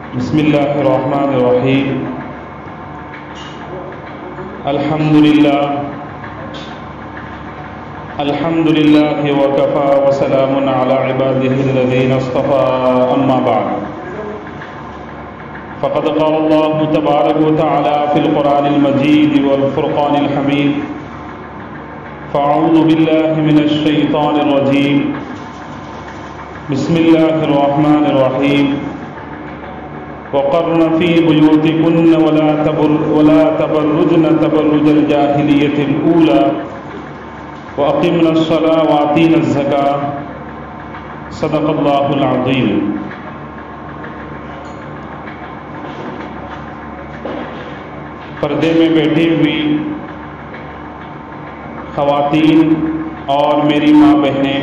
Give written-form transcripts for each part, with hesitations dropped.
بسم اللہ الرحمن الرحیم الحمد للہ وکفى وسلام علی عباده الذین اصطفى اما بعد فقد قال الله تبارک وتعالى في القرآن المجید والفرقان الحمید فاعوذ باللہ من الشیطان الرجیم بسم اللہ الرحمن الرحیم وقرن فی بیوتکن ولا تبرجن تبرج الجاہلیۃ الاولی واقمنا الصلاۃ وآتینا الزکاۃ صدق اللہ العظیم۔ پردے میں بیٹھی ہوئی خواتین اور میری ماں بہنیں،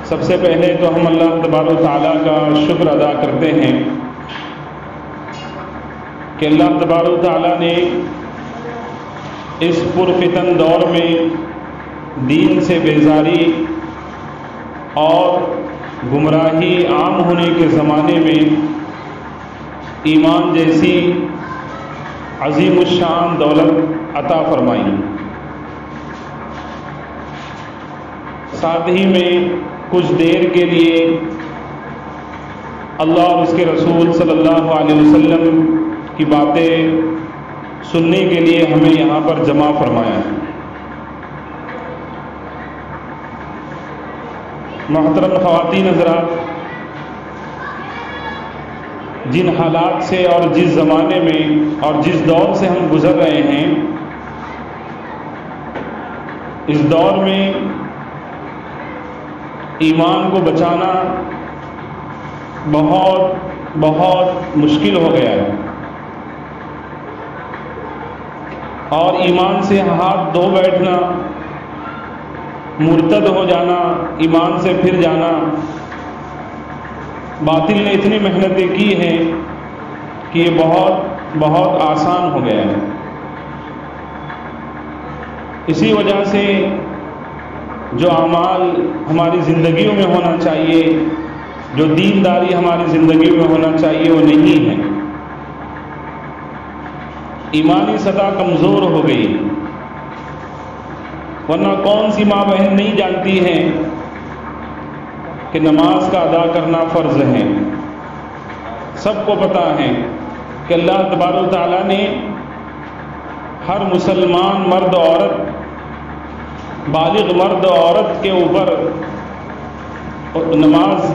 سب سے پہلے تو ہم اللہ تبارک و تعالیٰ کا شکر ادا کرتے ہیں کہ اللہ تبارک و تعالیٰ نے اس پرفتن دور میں دین سے بیزاری اور گمراہی عام ہونے کے زمانے میں ایمان جیسی عظیم الشان دولت عطا فرمائی، ساتھ ہی میں کچھ دیر کے لیے اللہ اور اس کے رسول صلی اللہ علیہ وسلم کی باتیں سننے کے لیے ہمیں یہاں پر جمع فرمایا ہے۔ محترم خواتین حضرات، جن حالات سے اور جس زمانے میں اور جس دور سے ہم گزر رہے ہیں، اس دور میں ایمان کو بچانا بہت بہت مشکل ہو گیا ہے، اور ایمان سے ہاتھ دھو بیٹھنا، مرتد ہو جانا، ایمان سے پھر جانا، باطل نے اتنی محنتیں کی ہیں کہ یہ بہت بہت آسان ہو گیا ہے۔ اسی وجہ سے جو اعمال ہماری زندگیوں میں ہونا چاہیے، جو دینداری ہماری زندگیوں میں ہونا چاہیے، وہ نہیں ہے۔ ایمانی سطح کمزور ہو گئی، ورنہ کون سی ماں بہن نہیں جانتی ہے کہ نماز کا ادا کرنا فرض ہے۔ سب کو پتہ ہے کہ اللہ تبارک و تعالیٰ نے ہر مسلمان مرد عورت، بالغ مرد عورت کے اوپر نماز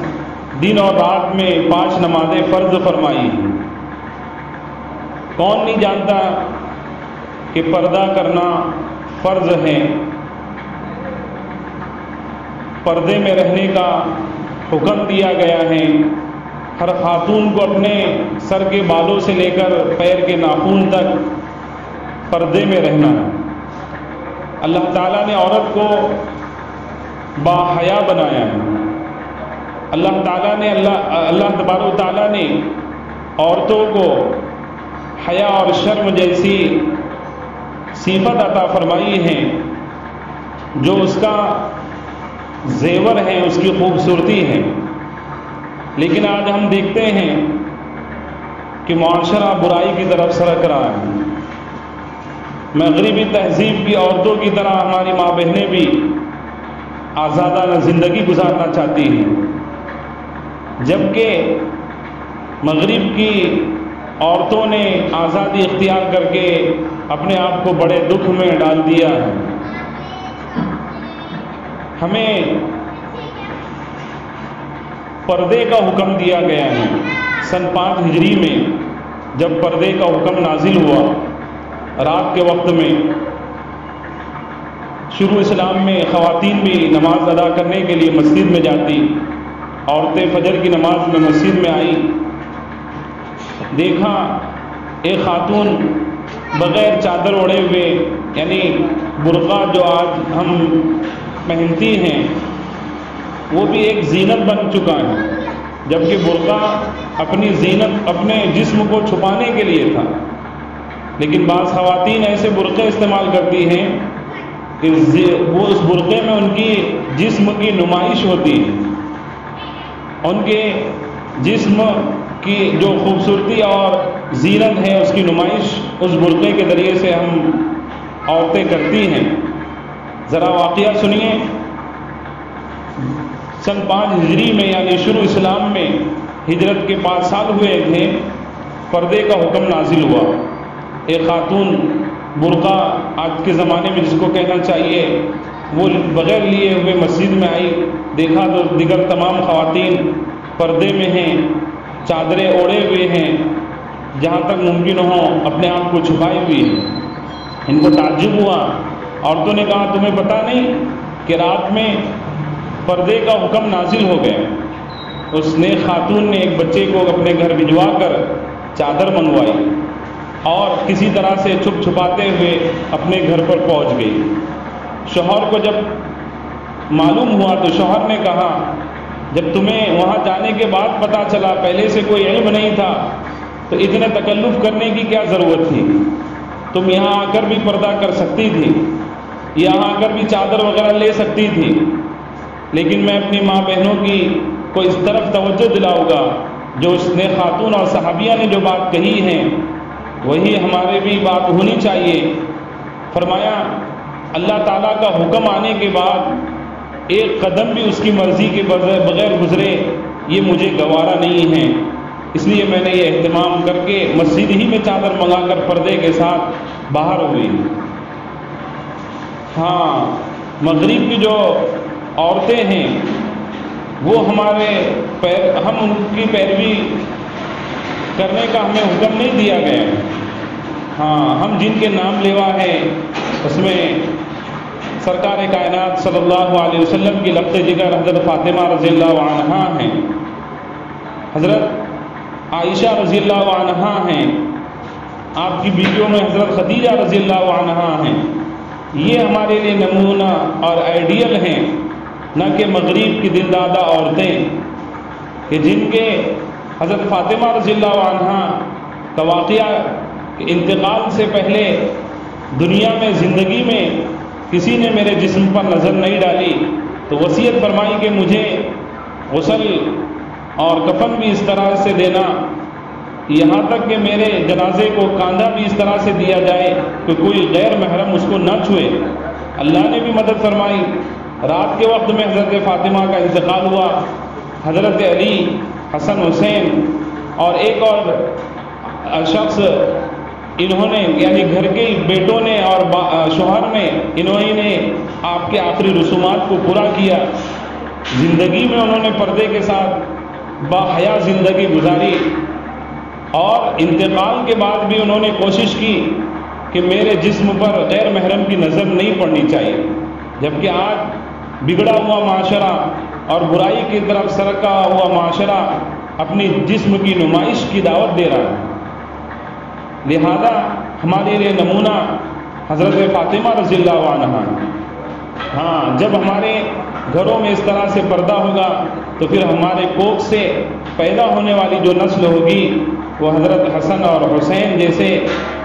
دن اور رات میں 5 نمازیں فرض فرمائی ہیں۔ کون نہیں جانتا کہ پردہ کرنا فرض ہے، پردے میں رہنے کا حکم دیا گیا ہے، ہر خاتون کو اپنے سر کے بالوں سے لے کر پیر کے ناخن تک پردے میں رہنا ہے۔ اللہ تعالیٰ نے عورت کو باحیا بنایا ہے۔ اللہ تعالیٰ نے اللہ تبارک و تعالیٰ نے عورتوں کو حیا اور شرم جیسی صفت عطا فرمائی ہے، جو اس کا زیور ہے، اس کی خوبصورتی ہے۔ لیکن آج ہم دیکھتے ہیں کہ معاشرہ برائی کی طرف سرک رہا ہے۔ مغربی تہذیب کی عورتوں کی طرح ہماری ماں بہنیں بھی آزادانہ زندگی گزارنا چاہتی ہیں، جبکہ مغرب کی عورتوں نے آزادی اختیار کر کے اپنے آپ کو بڑے دکھ میں ڈال دیا ہے۔ ہمیں پردے کا حکم دیا گیا ہے۔ سن 5 ہجری میں جب پردے کا حکم نازل ہوا، رات کے وقت میں شروع اسلام میں خواتین بھی نماز ادا کرنے کے لیے مسجد میں جاتی، عورتیں فجر کی نماز میں مسجد میں آئی، دیکھا ایک خاتون بغیر چادر اوڑھے ہوئے، یعنی برقع جو آج ہم پہنتی ہیں وہ بھی ایک زینت بن چکا ہے، جبکہ برقع اپنی زینت اپنے جسم کو چھپانے کے لیے تھا۔ لیکن بعض خواتین ایسے برقعے استعمال کرتی ہیں کہ وہ اس برقعے میں ان کی جسم کی نمائش ہوتی ہے، ان کے جسم کی جو خوبصورتی اور زینت ہے اس کی نمائش اس برقعے کے ذریعے سے ہم عورتیں کرتی ہیں۔ ذرا واقعہ سنیے، سن 5 ہجری میں یعنی شروع اسلام میں ہجرت کے 5 سال ہوئے تھے، پردے کا حکم نازل ہوا۔ ایک خاتون برقع آج کے زمانے میں جس کو کہنا چاہیے، وہ بغیر لیے ہوئے مسجد میں آئی، دیکھا تو دیگر تمام خواتین پردے میں ہیں، چادریں اوڑھے ہوئے ہیں، جہاں تک ممکن ہو اپنے آپ کو چھپائے ہوئی ہیں۔ ان کو تعجب ہوا، عورتوں نے کہا تمہیں پتہ نہیں کہ رات میں پردے کا حکم نازل ہو گیا؟ اس نے خاتون نے ایک بچے کو اپنے گھر بھجوا کر چادر منگوائی اور کسی طرح سے چھپ چھپاتے ہوئے اپنے گھر پر پہنچ گئی۔ شوہر کو جب معلوم ہوا تو شوہر نے کہا جب تمہیں وہاں جانے کے بعد پتہ چلا، پہلے سے کوئی علم نہیں تھا، تو اتنے تکلف کرنے کی کیا ضرورت تھی؟ تم یہاں آ کر بھی پردہ کر سکتی تھی، یہاں آ کر بھی چادر وغیرہ لے سکتی تھی، لیکن میں اپنی ماں بہنوں کی کو اس طرف توجہ دلاؤں گا، جو اس نے خاتون اور صحابیہ نے جو بات کہی ہے وہی ہمارے بھی بات ہونی چاہیے۔ فرمایا اللہ تعالیٰ کا حکم آنے کے بعد ایک قدم بھی اس کی مرضی کے بغیر گزرے یہ مجھے گوارا نہیں ہے، اس لیے میں نے یہ اہتمام کر کے مسجد ہی میں چادر منگا کر پردے کے ساتھ باہر ہوئی۔ ہاں، مغرب کی جو عورتیں ہیں وہ ہم ان کی پیروی کرنے کا ہمیں حکم نہیں دیا گیا۔ ہاں، ہم جن کے نام لیوا ہیں اس میں سرکار کائنات صلی اللہ علیہ وسلم کی لقب جگر حضرت فاطمہ رضی اللہ عنہا ہیں، حضرت عائشہ رضی اللہ عنہا ہیں، آپ کی بیویوں میں حضرت خدیجہ رضی اللہ عنہا ہیں۔ یہ ہمارے لیے نمونہ اور آئیڈیل ہیں، نہ کہ مغرب کی دل دادہ عورتیں کہ جن کے حضرت فاطمہ رضی اللہ عنہا کا واقعہ انتقال سے پہلے دنیا میں زندگی میں کسی نے میرے جسم پر نظر نہیں ڈالی تو وصیت فرمائی کہ مجھے غسل اور کفن بھی اس طرح سے دینا، یہاں تک کہ میرے جنازے کو کاندھا بھی اس طرح سے دیا جائے کہ کوئی غیر محرم اس کو نہ چھوئے۔ اللہ نے بھی مدد فرمائی۔ رات کے وقت میں حضرت فاطمہ کا انتقال ہوا، حضرت علی، حسن حسین اور ایک اور شخص انہوں نے یعنی گھر کے بیٹوں نے اور شوہر نے انہوں نے آپ کے آخری رسومات کو پورا کیا۔ زندگی میں انہوں نے پردے کے ساتھ باحیا زندگی گزاری اور انتقال کے بعد بھی انہوں نے کوشش کی کہ میرے جسم پر غیر محرم کی نظر نہیں پڑنی چاہیے، جبکہ آج بگڑا ہوا معاشرہ اور برائی کی طرف سرکا ہوا معاشرہ اپنی جسم کی نمائش کی دعوت دے رہا ہے۔ لہذا ہمارے لیے نمونہ حضرت فاطمہ رضی اللہ عنہا۔ ہاں، جب ہمارے گھروں میں اس طرح سے پردہ ہوگا تو پھر ہمارے کوکھ سے پیدا ہونے والی جو نسل ہوگی وہ حضرت حسن اور حسین جیسے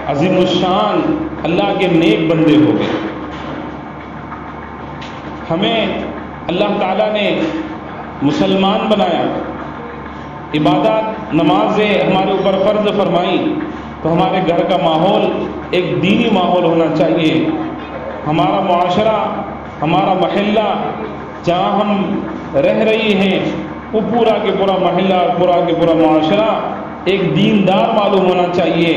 عظیم الشان اللہ کے نیک بندے ہوں گے۔ ہمیں اللہ تعالیٰ نے مسلمان بنایا، عبادات نمازیں ہمارے اوپر فرض فرمائی، تو ہمارے گھر کا ماحول ایک دینی ماحول ہونا چاہیے۔ ہمارا معاشرہ، ہمارا محلہ جہاں ہم رہ رہی ہیں وہ پورا کے پورا محلہ، پورا کے پورا معاشرہ ایک دیندار معلوم ہونا چاہیے،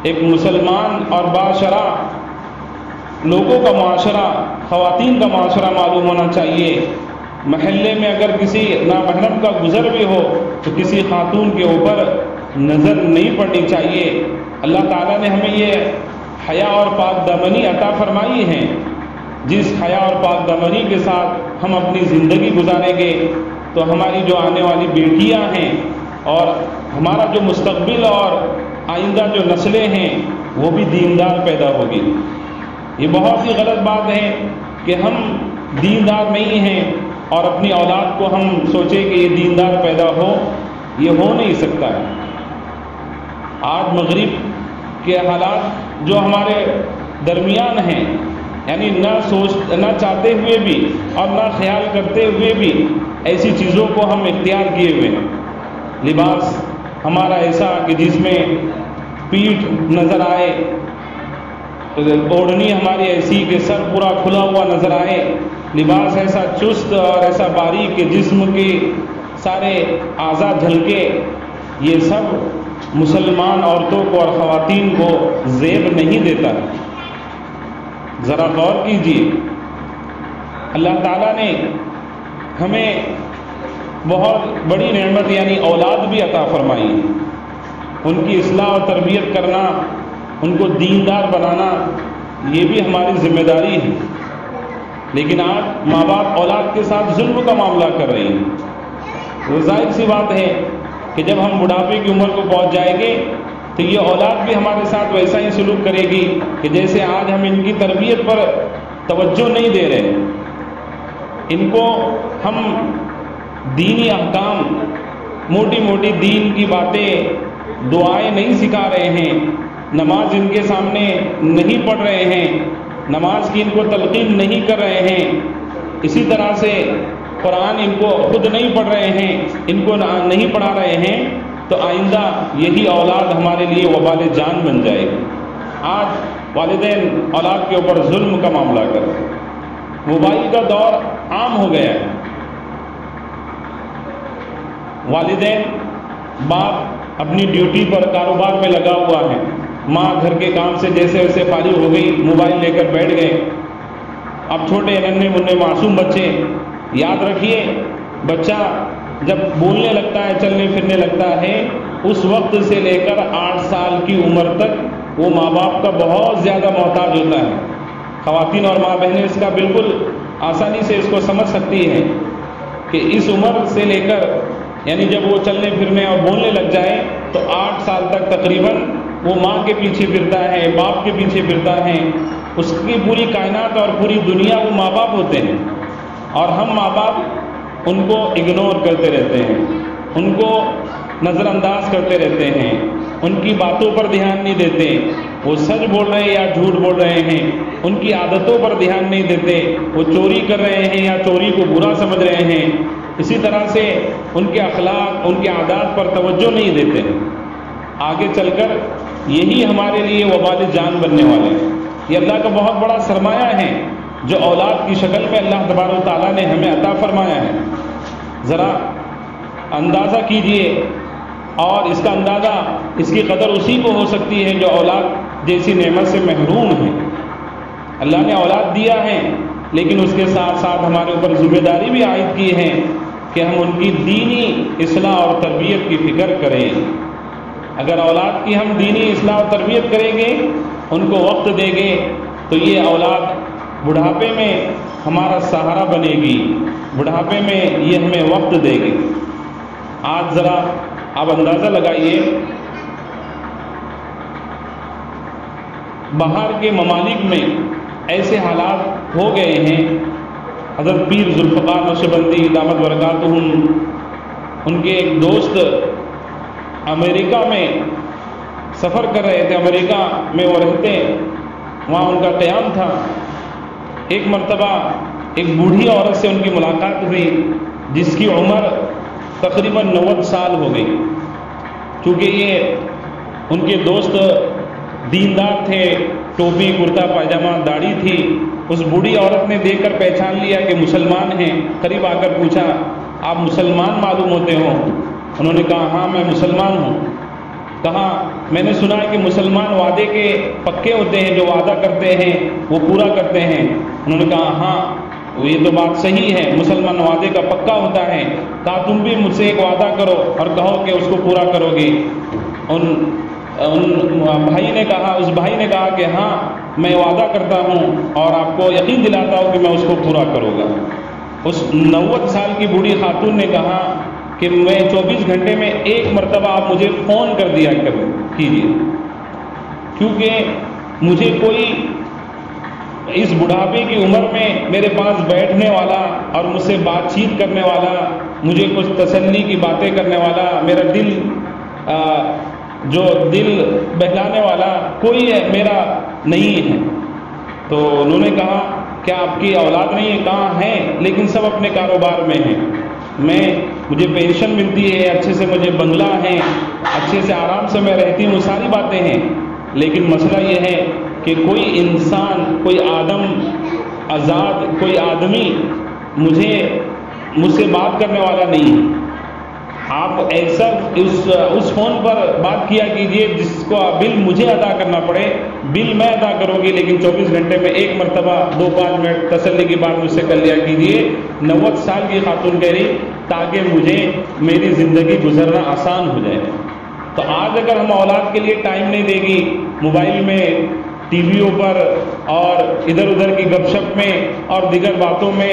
ایک مسلمان اور باشرح لوگوں کا معاشرہ، خواتین کا معاشرہ معلوم ہونا چاہیے۔ محلے میں اگر کسی نامحرم کا گزر بھی ہو تو کسی خاتون کے اوپر نظر نہیں پڑنی چاہیے۔ اللہ تعالیٰ نے ہمیں یہ حیا اور پاک دامنی عطا فرمائی ہے، جس حیا اور پاک دامنی کے ساتھ ہم اپنی زندگی گزاریں گے تو ہماری جو آنے والی بیٹیاں ہیں اور ہمارا جو مستقبل اور آئندہ جو نسلیں ہیں وہ بھی دیندار پیدا ہوگی۔ یہ بہت ہی غلط بات ہے کہ ہم دیندار نہیں ہیں اور اپنی اولاد کو ہم سوچیں کہ یہ دیندار پیدا ہو، یہ ہو نہیں سکتا ہے۔ آج مغرب کے حالات جو ہمارے درمیان ہیں، یعنی نہ چاہتے ہوئے بھی اور نہ خیال کرتے ہوئے بھی ایسی چیزوں کو ہم اختیار کیے ہوئے ہیں۔ لباس ہمارا ایسا کہ جس میں پیٹھ نظر آئے، اوڑھنی ہماری ایسی کہ سر پورا کھلا ہوا نظر آئے، لباس ایسا چست اور ایسا باریک کہ جسم کے سارے اعضاء جھلکے، یہ سب مسلمان عورتوں کو اور خواتین کو زیب نہیں دیتا۔ ذرا غور کیجیے، اللہ تعالیٰ نے ہمیں بہت بڑی نعمت یعنی اولاد بھی عطا فرمائی، ان کی اصلاح اور تربیت کرنا، ان کو دیندار بنانا، یہ بھی ہماری ذمہ داری ہے۔ لیکن آج ماں باپ اولاد کے ساتھ ظلم کا معاملہ کر رہے ہیں۔ وہ ظاہر سی بات ہے کہ جب ہم بڑھاپے کی عمر کو پہنچ جائیں گے تو یہ اولاد بھی ہمارے ساتھ ویسا ہی سلوک کرے گی کہ جیسے آج ہم ان کی تربیت پر توجہ نہیں دے رہے، ان کو ہم دینی احکام، موٹی موٹی دین کی باتیں، دعائیں نہیں سکھا رہے ہیں، نماز ان کے سامنے نہیں پڑھ رہے ہیں، نماز کی ان کو تلقین نہیں کر رہے ہیں، اسی طرح سے قرآن ان کو خود نہیں پڑھ رہے ہیں، ان کو نہیں پڑھا رہے ہیں، تو آئندہ یہی اولاد ہمارے لیے وبال جان بن جائے گی۔ آج والدین اولاد کے اوپر ظلم کا معاملہ کر رہے ہیں، موبائل کا دور عام ہو گیا ہے، والدین باپ اپنی ڈیوٹی پر کاروبار میں لگا ہوا ہے، ماں گھر کے کام سے جیسے ویسے فارغ ہو گئی، موبائل لے کر بیٹھ گئے۔ اب چھوٹے ننھے منھے معصوم بچے، یاد رکھیے بچہ جب بولنے لگتا ہے، چلنے پھرنے لگتا ہے، اس وقت سے لے کر 8 سال کی عمر تک وہ ماں باپ کا بہت زیادہ محتاج ہوتا ہے۔ خواتین اور ماں بہنیں اس کا بالکل آسانی سے اس کو سمجھ سکتی ہیں کہ اس عمر سے لے کر یعنی جب وہ چلنے پھرنے اور بولنے لگ جائے تو 8 سال تک تقریباً وہ ماں کے پیچھے پھرتا ہے، باپ کے پیچھے پھرتا ہے، اس کی پوری کائنات اور پوری دنیا وہ ماں باپ ہوتے ہیں، اور ہم ماں باپ ان کو اگنور کرتے رہتے ہیں، ان کو نظر انداز کرتے رہتے ہیں، ان کی باتوں پر دھیان نہیں دیتے، وہ سچ بول رہے ہیں یا جھوٹ بول رہے ہیں، ان کی عادتوں پر دھیان نہیں دیتے، وہ چوری کر رہے ہیں یا چوری کو برا سمجھ رہے ہیں، اسی طرح سے ان کے اخلاق، ان کے عادات پر توجہ نہیں دیتے۔ آگے چل کر یہی ہمارے لیے وبال جان بننے والے ہیں۔ یہ اللہ کا بہت بڑا سرمایہ ہے جو اولاد کی شکل میں اللہ تبارک و تعالیٰ نے ہمیں عطا فرمایا ہے۔ ذرا اندازہ کیجئے، اور اس کا اندازہ، اس کی قدر اسی کو ہو سکتی ہے جو اولاد جیسی نعمت سے محروم ہے۔ اللہ نے اولاد دیا ہے، لیکن اس کے ساتھ ساتھ ہمارے اوپر ذمہ داری بھی عائد کی ہے کہ ہم ان کی دینی اصلاح اور تربیت کی فکر کریں۔ اگر اولاد کی ہم دینی اصلاح اور تربیت کریں گے، ان کو وقت دیں گے، تو یہ اولاد بڑھاپے میں ہمارا سہارا بنے گی، بڑھاپے میں یہ ہمیں وقت دے گی۔ آج ذرا آپ اندازہ لگائیے، باہر کے ممالک میں ایسے حالات ہو گئے ہیں، حضرت پیر ذوالفقار نقشبندی دامت برکاتہم، ان کے ایک دوست امریکہ میں سفر کر رہے تھے، امریکہ میں وہ رہتے، وہاں ان کا قیام تھا۔ ایک مرتبہ ایک بوڑھی عورت سے ان کی ملاقات ہوئی جس کی عمر تقریباً 90 سال ہو گئی۔ چونکہ یہ ان کے دوست دیندار تھے، ٹوپی کرتا پاجامہ داڑھی تھی، اس بوڑھی عورت نے دیکھ کر پہچان لیا کہ مسلمان ہیں، قریب آ کر پوچھا آپ مسلمان معلوم ہوتے ہو؟ انہوں نے کہا ہاں میں مسلمان ہوں۔ کہا میں نے سنا ہے کہ مسلمان وعدے کے پکے ہوتے ہیں، جو وعدہ کرتے ہیں وہ پورا کرتے ہیں۔ انہوں نے کہا ہاں یہ تو بات صحیح ہے، مسلمان وعدے کا پکا ہوتا ہے۔ کہا تم بھی مجھ سے ایک وعدہ کرو اور کہو کہ اس کو پورا کرو گے۔ اس بھائی نے کہا کہ ہاں میں وعدہ کرتا ہوں اور آپ کو یقین دلاتا ہوں کہ میں اس کو پورا کروں گا۔ اس 90 سال کی بوڑھی خاتون نے کہا کہ میں 24 گھنٹے میں ایک مرتبہ آپ مجھے فون کر دیا کیجیے، کیونکہ مجھے کوئی اس بڑھاپے کی عمر میں میرے پاس بیٹھنے والا اور مجھ سے بات چیت کرنے والا، مجھے کچھ تسلی کی باتیں کرنے والا، میرا دل بہلانے والا کوئی میرا نہیں ہے۔ تو انہوں نے کہا کیا آپ کی اولاد نہیں ہے؟ کہاں ہیں، لیکن سب اپنے کاروبار میں ہیں۔ مجھے پینشن ملتی ہے، اچھے سے مجھے بنگلہ ہے، اچھے سے آرام سے میں رہتی ہوں، ساری باتیں ہیں، لیکن مسئلہ یہ ہے کہ کوئی انسان، کوئی آدم آزاد، کوئی آدمی مجھ سے بات کرنے والا نہیں ہے۔ آپ ایسا اس فون پر بات کیا کیجئے جس کو بل مجھے ادا کرنا پڑے، بل میں ادا کروں گی، لیکن 24 گھنٹے میں ایک مرتبہ 2-5 منٹ تسلی کی بات مجھ سے کر لیا کیجئے۔ 90 سال کی خاتون کہہ رہی تاکہ مجھے میری زندگی گزرنا آسان ہو جائے۔ تو آج اگر ہم اولاد کے لیے ٹائم نہیں دے گی، موبائل میں، ٹی ویوں پر اور ادھر ادھر کی گپ شپ میں اور دیگر باتوں میں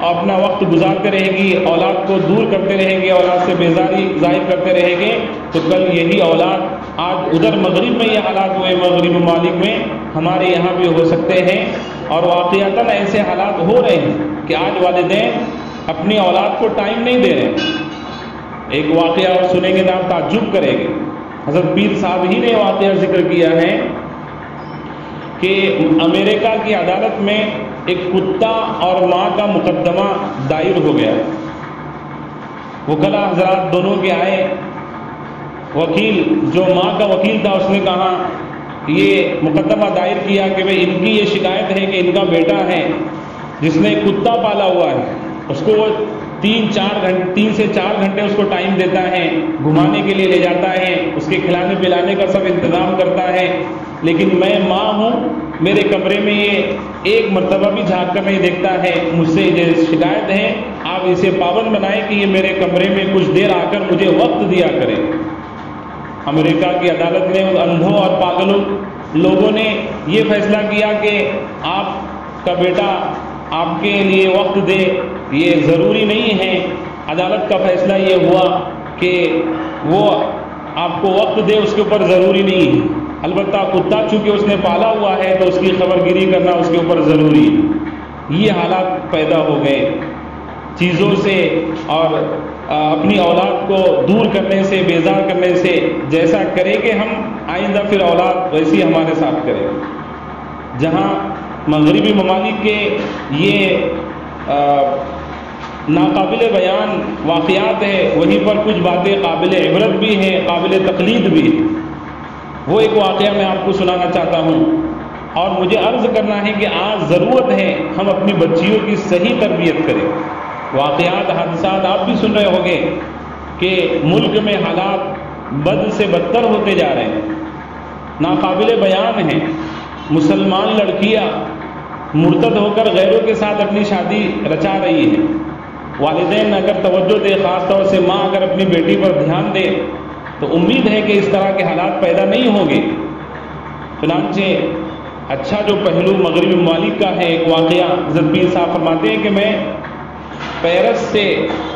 اپنا وقت گزارتے رہے گی، اولاد کو دور کرتے رہیں گے، اولاد سے بیزاری ظاہر کرتے رہیں گے، تو کل یہی اولاد، آج ادھر مغرب میں یہ حالات ہوئے، مغربی ممالک میں، ہمارے یہاں بھی ہو سکتے ہیں، اور واقعتاً ایسے حالات ہو رہے ہیں کہ آج والدین اپنی اولاد کو ٹائم نہیں دے رہے۔ ایک واقعہ آپ سنیں گے تو آپ تعجب کریں گے، حضرت پیر صاحب ہی نے واقعہ ذکر کیا ہے کہ امریکہ کی عدالت میں ایک کتا اور ماں کا مقدمہ دائر ہو گیا۔ وکلا حضرات دونوں کے آئے، وکیل جو ماں کا وکیل تھا اس نے کہا یہ مقدمہ دائر کیا کہ بھئی ان کی یہ شکایت ہے کہ ان کا بیٹا ہے جس نے کتا پالا ہوا ہے، اس کو وہ 3 سے 4 گھنٹے اس کو ٹائم دیتا ہے، گھمانے کے لیے لے جاتا ہے، اس کے کھلانے پلانے کا سب انتظام کرتا ہے، لیکن میں ماں ہوں، میرے کمرے میں یہ ایک مرتبہ بھی جھانک کر نہیں دیکھتا ہے، مجھ سے یہ شکایت ہے، آپ اسے پابند بنائیں کہ یہ میرے کمرے میں کچھ دیر آ کر مجھے وقت دیا کرے۔ امریکہ کی عدالت نے اندھوں اور پاگلوں لوگوں نے یہ فیصلہ کیا کہ آپ کا بیٹا آپ کے لیے وقت دے، یہ ضروری نہیں ہے۔ عدالت کا فیصلہ یہ ہوا کہ وہ آپ کو وقت دے، اس کے اوپر ضروری نہیں ہے، البتہ کتا چونکہ اس نے پالا ہوا ہے تو اس کی خبر گیری کرنا اس کے اوپر ضروری ہے۔ یہ حالات پیدا ہو گئے چیزوں سے اور اپنی اولاد کو دور کرنے سے، بیزار کرنے سے۔ جیسا کرے کہ ہم آئندہ پھر اولاد ویسی ہمارے ساتھ کرے۔ جہاں مغربی ممالک کے یہ ناقابل بیان واقعات ہیں، وہیں پر کچھ باتیں قابل عبرت بھی ہیں، قابل تقلید بھی ہیں۔ وہ ایک واقعہ میں آپ کو سنانا چاہتا ہوں، اور مجھے عرض کرنا ہے کہ آج ضرورت ہے ہم اپنی بچیوں کی صحیح تربیت کریں۔ واقعات، حادثات آپ بھی سن رہے ہوں گے کہ ملک میں حالات بد سے بدتر ہوتے جا رہے ہیں، ناقابل بیان ہیں۔ مسلمان لڑکیاں مرتد ہو کر غیروں کے ساتھ اپنی شادی رچا رہی ہیں۔ والدین اگر توجہ دے، خاص طور سے ماں اگر اپنی بیٹی پر دھیان دے تو امید ہے کہ اس طرح کے حالات پیدا نہیں ہوں گے۔ چنانچہ اچھا جو پہلو مغربی ممالک کا ہے، ایک واقعہ حضرت پیر صاحب فرماتے ہیں کہ میں پیرس سے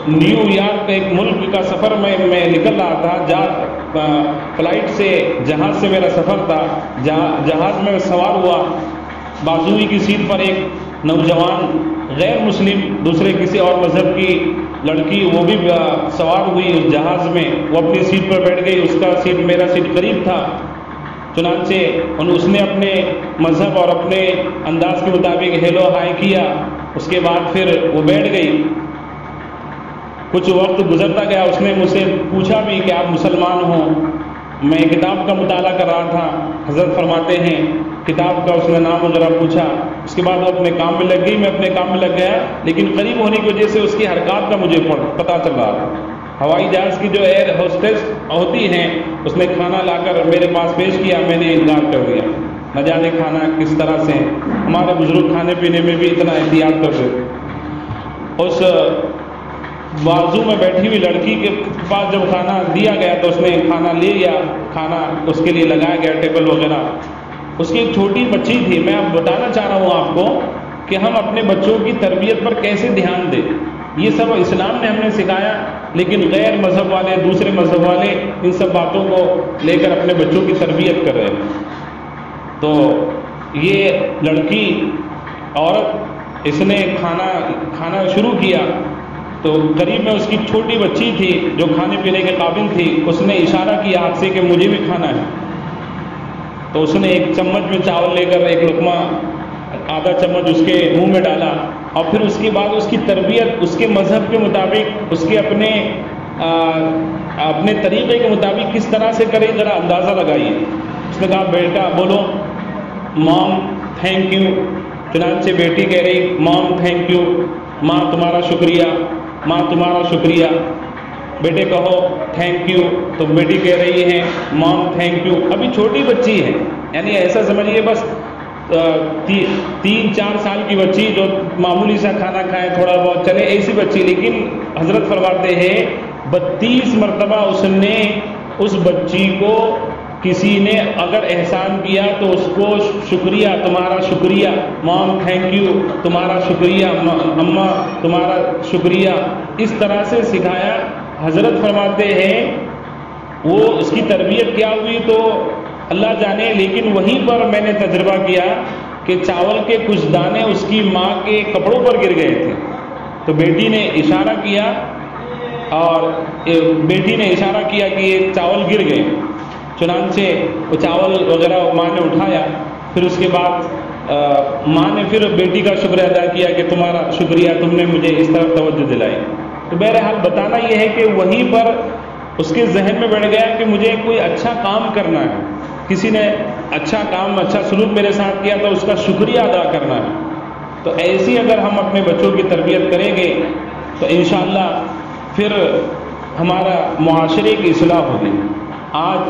نیو یارک ایک ملک کا سفر میں نکل رہا تھا، فلائٹ سے، جہاز سے میرا سفر تھا، جہاز میں سوار ہوا، بازوئی کی سیٹ پر ایک نوجوان غیر مسلم دوسرے کسی اور مذہب کی لڑکی وہ بھی سوار ہوئی اس جہاز میں، وہ اپنی سیٹ پر بیٹھ گئی، اس کا سیٹ میرا سیٹ قریب تھا۔ چنانچہ اس نے اپنے مذہب اور اپنے انداز کے مطابق ہیلو ہائی کیا، اس کے بعد پھر وہ بیٹھ گئی۔ کچھ وقت گزرتا گیا، اس نے مجھ سے پوچھا بھی کہ آپ مسلمان ہوں؟ میں کتاب کا مطالعہ کر رہا تھا۔ حضرت فرماتے ہیں کتاب کا اس نے نام وغیرہ پوچھا، اس کے بعد وہ اپنے کام میں لگ گئی، میں اپنے کام میں لگ گیا، لیکن قریب ہونے کی وجہ سے اس کی حرکات کا مجھے پتہ چل رہا تھا۔ ہوائی جہاز کی جو ایئر ہوسٹس ہوتی ہیں، اس نے کھانا لا کر میرے پاس پیش کیا، میں نے انکار کر دیا۔ نہ جانے کھانا کس طرح سے، ہمارے بزرگ کھانے پینے میں بھی اتنا احتیاط کرتے تھے۔ اس بازو میں بیٹھی ہوئی لڑکی کے پاس جب کھانا دیا گیا تو اس نے کھانا لے لیا، کھانا اس کے لیے لگایا گیا، ٹیبل وغیرہ۔ اس کی ایک چھوٹی بچی تھی۔ میں اب بتانا چاہ رہا ہوں آپ کو کہ ہم اپنے بچوں کی تربیت پر کیسے دھیان دیں۔ یہ سب اسلام نے ہمیں سکھایا، لیکن غیر مذہب والے، دوسرے مذہب والے ان سب باتوں کو لے کر اپنے بچوں کی تربیت کر رہے ہیں۔ تو یہ لڑکی، عورت، اس نے کھانا شروع کیا تو قریب میں اس کی چھوٹی بچی تھی جو کھانے پینے کے قابل تھی، اس نے اشارہ کیا ہاتھ سے کہ مجھے بھی کھانا ہے۔ تو اس نے ایک چمچ میں چاول لے کر ایک لقمہ، آدھا چمچ اس کے منہ میں ڈالا، اور پھر اس کے بعد اس کی تربیت اس کے مذہب کے مطابق، اس کے اپنے طریقے کے مطابق کس طرح سے کرے، ذرا اندازہ لگائیے۔ اس نے کہا بیٹا بولو مام تھینک یو، چنانچہ بیٹی کہہ رہی مام تھینک یو، ماں تمہارا شکریہ، ماں تمہارا شکریہ، بیٹے کہو تھینک یو، تو بیٹی کہہ رہی ہے مام تھینک یو۔ ابھی چھوٹی بچی ہے، یعنی ایسا سمجھیے بس 3-4 سال کی بچی جو معمولی سا کھانا کھائے، تھوڑا بہت چلے، ایسی بچی، لیکن حضرت فرماتے ہیں 32 مرتبہ اس نے اس بچی کو کسی نے اگر احسان کیا تو اس کو شکریہ، تمہارا شکریہ، مام تھینک یو، تمہارا شکریہ، اماں تمہارا شکریہ، اس طرح سے سکھایا۔ حضرت فرماتے ہیں وہ اس کی تربیت کیا ہوئی تو اللہ جانے، لیکن وہیں پر میں نے تجربہ کیا کہ چاول کے کچھ دانے اس کی ماں کے کپڑوں پر گر گئے تھے، تو بیٹی نے اشارہ کیا کہ یہ چاول گر گئے، چنانچہ وہ چاول وغیرہ ماں نے اٹھایا، پھر اس کے بعد ماں نے پھر بیٹی کا شکریہ ادا کیا کہ تمہارا شکریہ، تم نے مجھے اس طرح توجہ دلائی۔ تو بہرحال بتانا یہ ہے کہ وہیں پر اس کے ذہن میں بیٹھ گیا کہ مجھے کوئی اچھا کام کرنا ہے، کسی نے اچھا کام، اچھا سلوک میرے ساتھ کیا تو اس کا شکریہ ادا کرنا ہے۔ تو ایسی اگر ہم اپنے بچوں کی تربیت کریں گے تو انشاءاللہ پھر ہمارا معاشرے کی اصلاح ہوگی۔ آج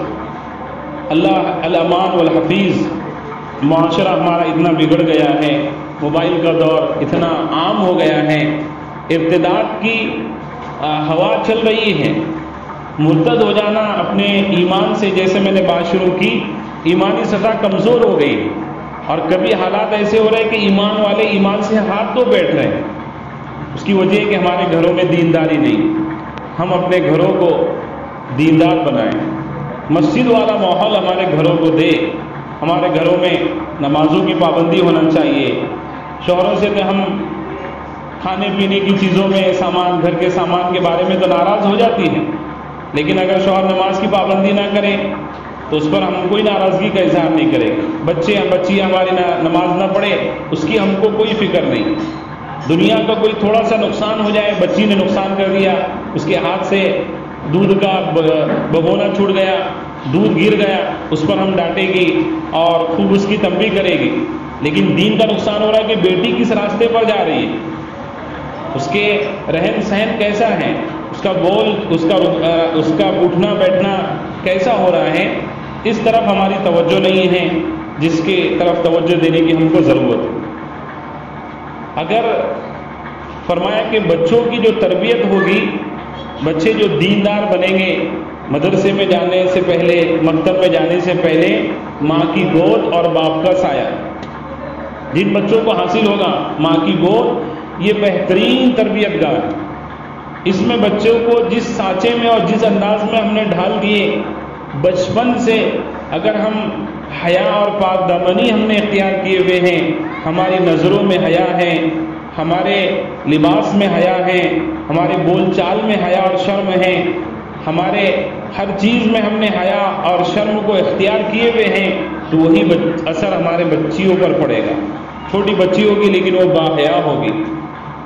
اللہ الامان والحفیظ معاشرہ ہمارا اتنا بگڑ گیا ہے، موبائل کا دور اتنا عام ہو گیا ہے، ارتداد کی ہوا چل رہی ہے، مرتد ہو جانا اپنے ایمان سے، جیسے میں نے بات شروع کی، ایمانی سطح کمزور ہو گئی، اور کبھی حالات ایسے ہو رہے کہ ایمان والے ایمان سے ہاتھ دھو بیٹھ رہے ہیں۔ اس کی وجہ ہے کہ ہمارے گھروں میں دینداری نہیں۔ ہم اپنے گھروں کو دیندار بنائیں، مسجد والا ماحول ہمارے گھروں کو دے، ہمارے گھروں میں نمازوں کی پابندی ہونا چاہیے۔ شوہروں سے تو ہم کھانے پینے کی چیزوں میں سامان، گھر کے سامان کے بارے میں تو ناراض ہو جاتی ہیں، لیکن اگر شوہر نماز کی پابندی نہ کرے تو اس پر ہم کوئی ناراضگی کا اظہار نہیں کرے گا۔ بچی ہماری نماز نہ پڑھے، اس کی ہم کو کوئی فکر نہیں۔ دنیا کا کوئی تھوڑا سا نقصان ہو جائے، بچی نے نقصان کر دیا، اس کے ہاتھ سے دودھ کا بگونا چھوٹ گیا، دودھ گر گیا، اس پر ہم ڈانٹے گی اور خوب اس کی تنبیہ کرے گی۔ لیکن دین کا نقصان ہو رہا ہے کہ بیٹی کس راستے پر جا رہی ہے، اس کے رہن سہن کیسا ہے، اس کا بول، اس کا اٹھنا بیٹھنا کیسا ہو رہا ہے، اس طرف ہماری توجہ نہیں ہے جس کی طرف توجہ دینے کی ہم کو ضرورت ہے۔ اگر فرمایا کہ بچوں کی جو تربیت ہوگی، بچے جو دیندار بنیں گے، مدرسے میں جانے سے پہلے، مکتب میں جانے سے پہلے ماں کی گود اور باپ کا سایہ، جن بچوں کو حاصل ہوگا ماں کی گود، یہ بہترین تربیت گاہ ہے۔ اس میں بچوں کو جس سانچے میں اور جس انداز میں ہم نے ڈھال دیے بچپن سے، اگر ہم حیا اور پاک دامنی ہم نے اختیار کیے ہوئے ہیں، ہماری نظروں میں حیا ہے، ہمارے لباس میں حیا ہے، ہمارے بول چال میں حیا اور شرم ہے، ہمارے ہر چیز میں ہم نے حیا اور شرم کو اختیار کیے ہوئے ہیں، تو وہی اثر ہمارے بچیوں پر پڑے گا۔ چھوٹی بچی ہوگی لیکن وہ باحیا ہوگی،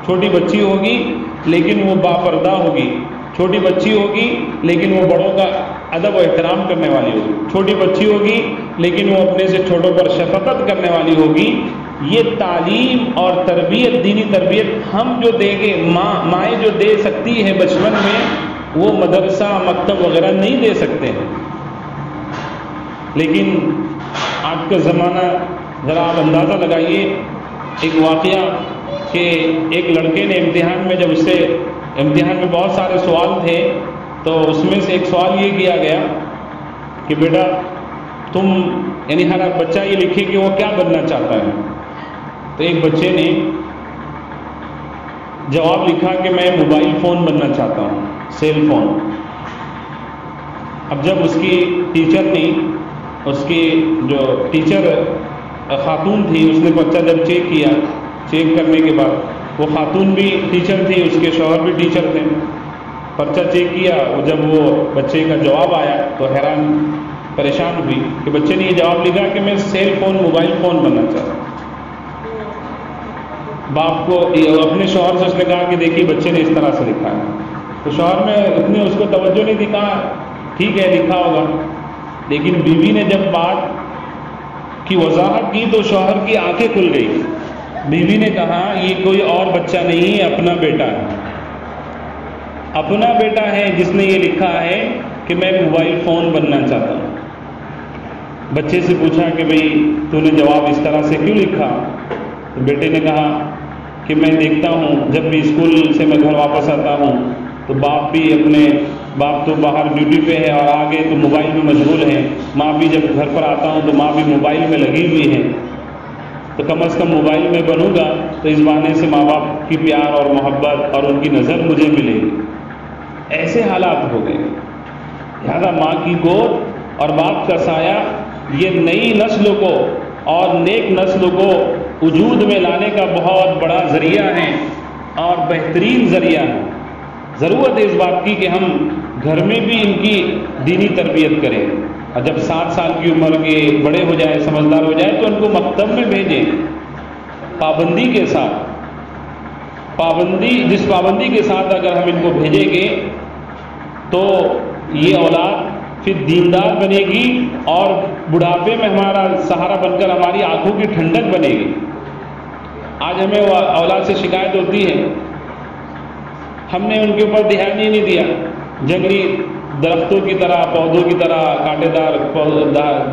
چھوٹی بچی ہوگی لیکن وہ باپردہ ہوگی، چھوٹی بچی ہوگی لیکن وہ بڑوں کا ادب و احترام کرنے والی ہوگی، چھوٹی بچی ہوگی لیکن وہ اپنے سے چھوٹوں پر شفقت کرنے والی ہوگی۔ یہ تعلیم اور تربیت، دینی تربیت ہم جو دیں گے، مائیں جو دے سکتی ہے بچپن میں، وہ مدرسہ، مکتب وغیرہ نہیں دے سکتے ہیں۔ لیکن آج کا زمانہ، ذرا آپ اندازہ لگائیے، ایک واقعہ کہ ایک لڑکے نے امتحان میں، جب اس سے امتحان میں بہت سارے سوال تھے، تو اس میں سے ایک سوال یہ کیا گیا کہ بیٹا تم، یعنی ہر بچہ یہ لکھے کہ وہ کیا بننا چاہتا ہے۔ تو ایک بچے نے جواب لکھا کہ میں موبائل فون بننا چاہتا ہوں، سیل فون۔ اب جب اس کی ٹیچر نے، اس کی جو ٹیچر خاتون تھی، اس نے بچہ جب چیک کیا، چیک کرنے کے بعد وہ خاتون بھی ٹیچر تھی، اس کے شوہر بھی ٹیچر تھے، پرچہ چیک کیا، جب وہ بچے کا جواب آیا تو حیران پریشان ہوئی کہ بچے نے یہ جواب لکھا کہ میں سیل فون، موبائل فون بننا چاہتا ہوں۔ باپ کو اپنے شوہر سے اس نے کہا کہ دیکھیے بچے نے اس طرح سے لکھا ہے، تو شوہر میں اتنی اس کو توجہ نہیں دی، کہا ٹھیک ہے لکھا ہوگا، لیکن بیوی نے جب بات کی وضاحت کی تو شوہر کی آنکھیں کھل گئی۔ بیوی نے کہا یہ کوئی اور بچہ نہیں ہے، اپنا بیٹا ہے، اپنا بیٹا ہے جس نے یہ لکھا ہے کہ میں موبائل فون بننا چاہتا ہوں۔ بچے سے پوچھا کہ بھئی تو نے جواب اس طرح سے کیوں لکھا؟ تو بیٹے نے کہا کہ میں دیکھتا ہوں جب بھی اسکول سے میں گھر واپس آتا ہوں تو باپ تو باہر ڈیوٹی پہ ہے اور آگے تو موبائل میں مشغول ہے، ماں بھی جب گھر پر آتا ہوں تو ماں بھی موبائل میں لگی ہوئی ہے، تو کم از کم موبائل میں بنوں گا تو اس بہانے سے ماں باپ کی پیار اور محبت اور ان کی نظر مجھے ملے گی۔ ایسے حالات ہو گئے، لہذا ماں کی گود اور باپ کا سایہ یہ نئی نسل کو اور نیک نسل کو وجود میں لانے کا بہت بڑا ذریعہ ہے اور بہترین ذریعہ ہے۔ ضرورت ہے اس بات کی کہ ہم گھر میں بھی ان کی دینی تربیت کریں، اور جب 7 سال کی عمر کے بڑے ہو جائیں، سمجھدار ہو جائیں، تو ان کو مکتب میں بھیجیں پابندی کے ساتھ۔ جس پابندی کے ساتھ اگر ہم ان کو بھیجیں گے تو یہ اولاد پھر دیندار بنے گی اور بڑھاپے میں ہمارا سہارا بن کر ہماری آنکھوں کی ٹھنڈک بنے گی۔ آج ہمیں اولاد سے شکایت ہوتی ہے ہم نے ان کے اوپر دھیان ہی نہیں دیا، جنگلی درختوں کی طرح، پودوں کی طرح، کانٹے دار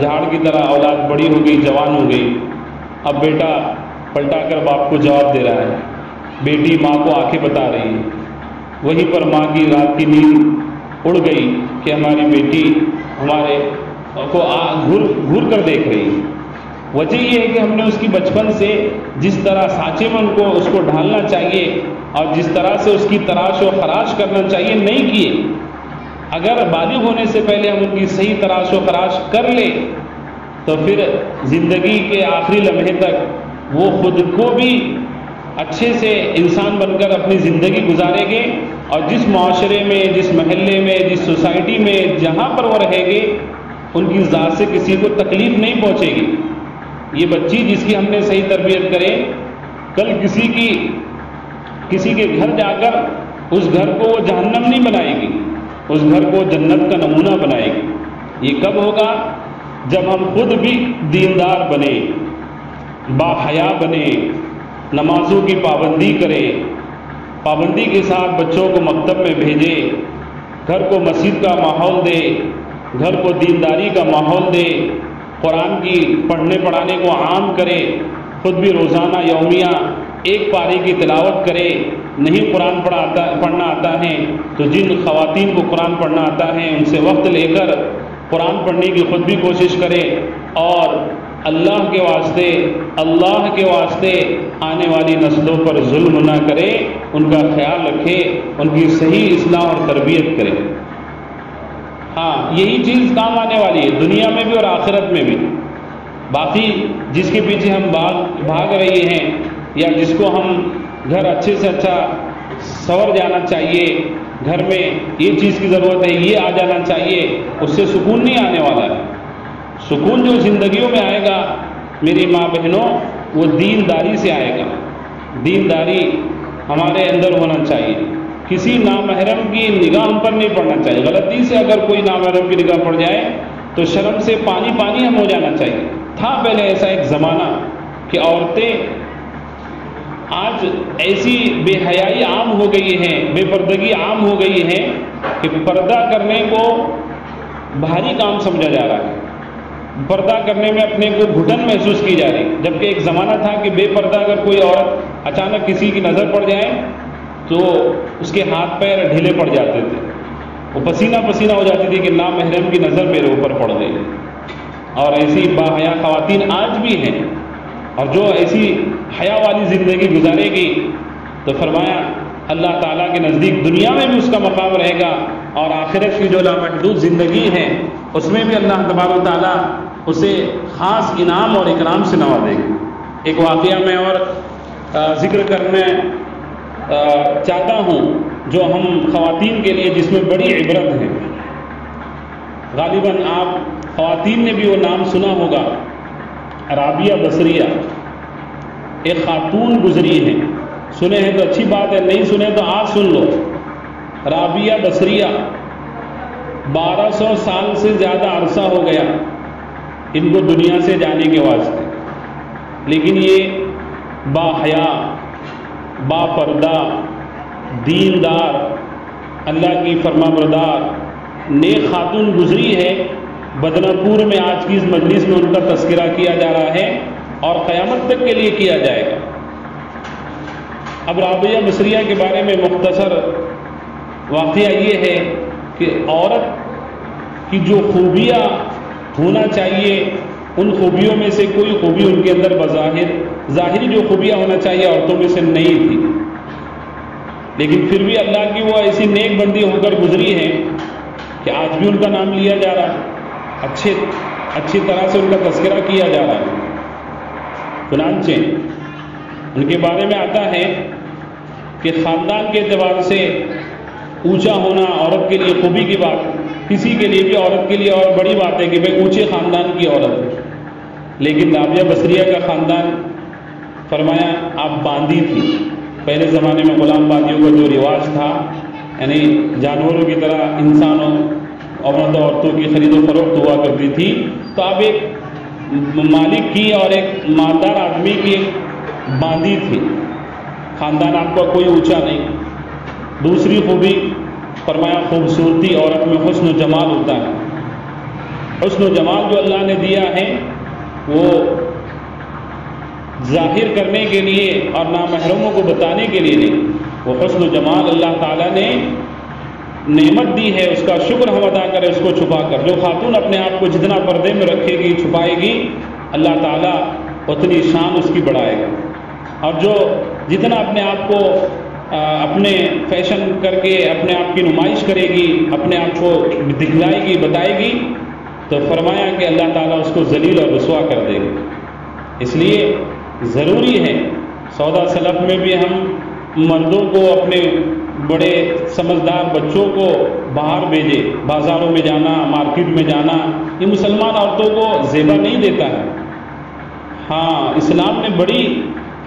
جھاڑ کی طرح اولاد بڑی ہو گئی، جوان ہو گئی۔ اب بیٹا پلٹا کر باپ کو جواب دے رہا ہے، بیٹی ماں کو آنکھیں بتا رہی ہے، وہیں پر ماں کی رات کی نیند اڑ گئی کہ ہماری بیٹی ہمارے کو گھور کر دیکھ رہی ہے۔ وجہ یہ ہے کہ ہم نے اس کی بچپن سے جس طرح سانچے میں اس کو ڈھالنا چاہیے اور جس طرح سے اس کی تراش و خراش کرنا چاہیے نہیں کیے۔ اگر بالغ ہونے سے پہلے ہم ان کی صحیح تراش و خراش کر لیں تو پھر زندگی کے آخری لمحے تک وہ خود کو بھی اچھے سے انسان بن کر اپنی زندگی گزارے گے، اور جس معاشرے میں، جس محلے میں، جس سوسائٹی میں جہاں پر وہ رہے گے ان کی ذات سے کسی کو تکلیف نہیں پہنچے گی۔ یہ بچی جس کی ہم نے صحیح تربیت کرے، کل کسی کے گھر جا کر اس گھر کو وہ جہنم نہیں بنائے گی، اس گھر کو جنت کا نمونہ بنائے گی۔ یہ کب ہوگا؟ جب ہم خود بھی دیندار بنے، باحیا بنے، نمازوں کی پابندی کرے، پابندی کے ساتھ بچوں کو مکتب میں بھیجے، گھر کو مسجد کا ماحول دے، گھر کو دینداری کا ماحول دے، قرآن کی پڑھنے پڑھانے کو عام کرے، خود بھی روزانہ یومیہ 1 پارے کی تلاوت کرے۔ نہیں قرآن پڑھنا آتا ہے تو جن خواتین کو قرآن پڑھنا آتا ہے ان سے وقت لے کر قرآن پڑھنے کی خود بھی کوشش کرے، اور اللہ کے واسطے آنے والی نسلوں پر ظلم نہ کرے، ان کا خیال رکھے، ان کی صحیح اصلاح اور تربیت کرے۔ ہاں، یہی چیز کام آنے والی ہے دنیا میں بھی اور آخرت میں بھی۔ باقی جس کے پیچھے ہم بھاگ رہے ہیں، یا جس کو ہم گھر اچھے سے اچھا سنور جانا چاہیے، گھر میں یہ چیز کی ضرورت ہے، یہ آ جانا چاہیے، اس سے سکون نہیں آنے والا ہے۔ سکون جو زندگیوں میں آئے گا میری ماں بہنوں، وہ دینداری سے آئے گا۔ دینداری ہمارے اندر ہونا چاہیے، کسی نامحرم کی نگاہ ہم پر نہیں پڑنا چاہیے۔ غلطی سے اگر کوئی نامحرم کی نگاہ پڑ جائے تو شرم سے پانی ہم ہو جانا چاہیے۔ تھا پہلے ایسا ایک زمانہ کہ عورتیں، آج ایسی بے حیائی عام ہو گئی ہے، بے پردگی عام ہو گئی ہے کہ پردہ کرنے کو بھاری کام سمجھا جا رہا ہے، پردہ کرنے میں اپنے کو گھٹن محسوس کی جا رہی، جبکہ ایک زمانہ تھا کہ بے پردہ اگر کوئی عورت اچانک کسی کی نظر پڑ جائے تو اس کے ہاتھ پیر ڈھیلے پڑ جاتے تھے، وہ پسینہ ہو جاتی تھی کہ نامحرم کی نظر میرے اوپر پڑ گئی۔ اور ایسی باحیا خواتین آج بھی ہیں، اور جو ایسی حیا والی زندگی گزارے گی تو فرمایا اللہ تعالیٰ کے نزدیک دنیا میں بھی اس کا مقام رہے گا، اور آخرت کی جو لامحدود زندگی ہے اس میں بھی اللہ تبارک و تعالیٰ اسے خاص انعام اور اکرام سے نوازے گا۔ ایک واقعہ میں اور ذکر کرنا چاہتا ہوں جو ہم خواتین کے لیے، جس میں بڑی عبرت ہے۔ غالباً آپ خواتین نے بھی وہ نام سنا ہوگا، رابعہ بصریہ۔ ایک خاتون گزری ہیں، سنے ہیں تو اچھی بات ہے، نہیں سنے تو آج سن لو۔ رابعہ بصریہ 1200 سال سے زیادہ عرصہ ہو گیا ان کو دنیا سے جانے کے واسطے، لیکن یہ با حیا، با پردہ، دیندار، اللہ کی فرما بردار نیک خاتون گزری ہے۔ بدنہ پور میں آج کی اس مجلس میں ان کا تذکرہ کیا جا رہا ہے اور قیامت تک کے لیے کیا جائے گا۔ اب رابعہ بصریہ کے بارے میں مختصر واقعہ یہ ہے کہ عورت کی جو خوبیاں ہونا چاہیے ان خوبیوں میں سے کوئی خوبی ان کے اندر ظاہری جو خوبیاں ہونا چاہیے عورتوں میں سے نہیں تھی، لیکن پھر بھی اللہ کی وہ ایسی نیک بندی ہو کر گزری ہے کہ آج بھی ان کا نام لیا جا رہا ہے، اچھی طرح سے ان کا تذکرہ کیا جا رہا ہے۔ چنانچہ ان کے بارے میں آتا ہے کہ خاندان کے اعتبار سے اونچا ہونا عورت کے لیے خوبی کی بات، کسی کے لیے بھی عورت کے لیے اور بڑی بات ہے کہ بھئی اونچے خاندان کی عورت ہے، لیکن رابعہ بصریہ کا خاندان فرمایا آپ باندھی تھی۔ پہلے زمانے میں غلام باندیوں کا جو رواج تھا، یعنی جانوروں کی طرح انسانوں عورتوں کی خرید و فروخت ہوا کرتی تھی، تو آپ ایک مالک کی اور ایک مالدار آدمی کی ایک باندھی تھی، خاندان آپ کا کوئی اونچا نہیں۔ دوسری خوبی فرمایا خوبصورتی، عورت میں حسن و جمال ہوتا ہے، حسن و جمال جو اللہ نے دیا ہے وہ ظاہر کرنے کے لیے اور نامحرموں کو بتانے کے لیے نہیں، وہ حسن و جمال اللہ تعالیٰ نے نعمت دی ہے، اس کا شکر ہم ادا کریں اس کو چھپا کر۔ جو خاتون اپنے آپ کو جتنا پردے میں رکھے گی، چھپائے گی، اللہ تعالیٰ اتنی شان اس کی بڑھائے گا، اور جو جتنا اپنے آپ کو اپنے فیشن کر کے اپنے آپ کی نمائش کرے گی، اپنے آپ کو دکھلائے گی، بتائے گی، تو فرمایا کہ اللہ تعالیٰ اس کو ذلیل اور رسوا کر دے گا۔ اس لیے ضروری ہے سودا سلف میں بھی ہم مردوں کو، اپنے بڑے سمجھدار بچوں کو باہر بھیجے، بازاروں میں جانا، مارکیٹ میں جانا، یہ مسلمان عورتوں کو زیبا نہیں دیتا ہے۔ ہاں، اسلام نے بڑی